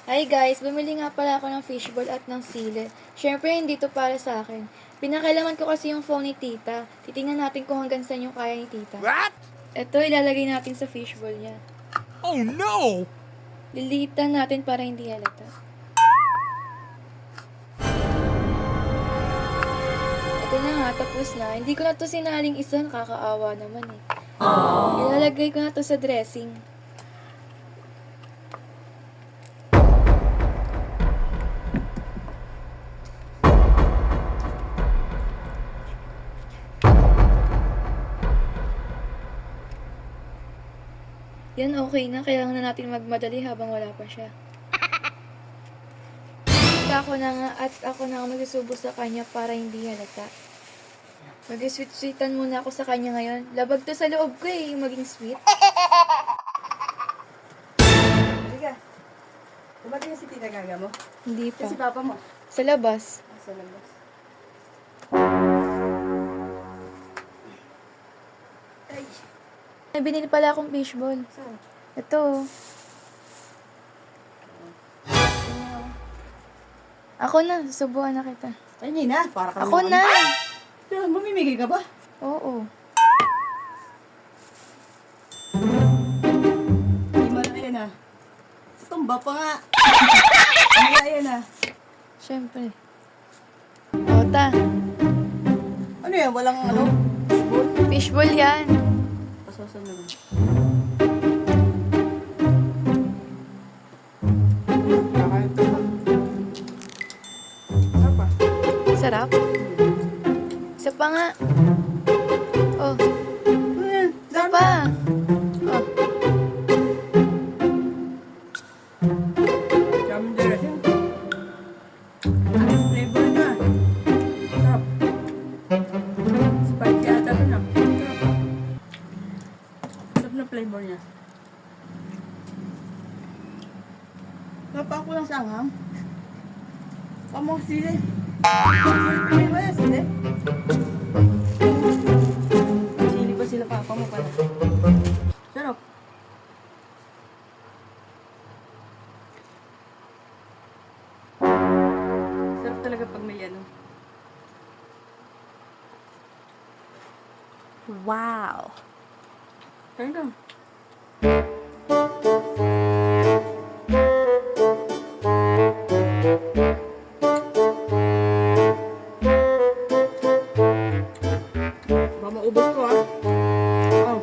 Hi guys, bumili nga pala ako ng fishball at ng sili. Siyempre, hindi to para sa akin. Pinakailaman ko kasi yung phone ni tita. Titingnan natin kung hanggang saan yung kaya ni tita. What? Ito, ilalagay natin sa fishball niya. Oh no! Lilitan natin para hindi halata. Ito na nga, tapos na. Hindi ko na to sinaling isa, nakakaawa naman eh. Ilalagay ko na to sa dressing. Yan, okay na. Kailangan na natin magmadali habang wala pa siya. Ako na nga at ako na nga magsusubo sa kanya para hindi halata. Mag-sweet-sweetan muna ako sa kanya ngayon. Labag to sa loob ko eh, yung maging sweet. Halika. Dumating na si Tita Gaga mo? Hindi pa. Si Papa mo? Sa labas. Sa labas. Ay. May binili pala akong fishball. Saan? Ito. Ako na, susubuan na kita. Ay, hindi na. Para kami Ako na! Pero mamimigay ka ba? Oo. Hindi malaya na. Tumba pa nga. Malaya na. Siyempre. Ota. Ano yan? Walang ano? Fishball yan. Pasosan naman. Kakain ito ba? Sarap ah. Sarap. Isa pa nga. Oh, isa pa. Oh, Dami dressing. Ayos flavor na. Sarap. Spicy ata ito na. Sarap. Sarap na flavor niya. Napa ako lang sa anghang. Pamong sili. Sili ba yan sili? Sili ba sila papa mo pala? Sarap. Sarap talaga pag may ano. wow. Kain ka. Baka maubos ko ah. Oh.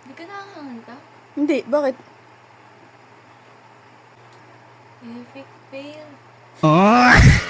Hindi ka nakakanganta? Hindi, bakit? Epic fail. Huh?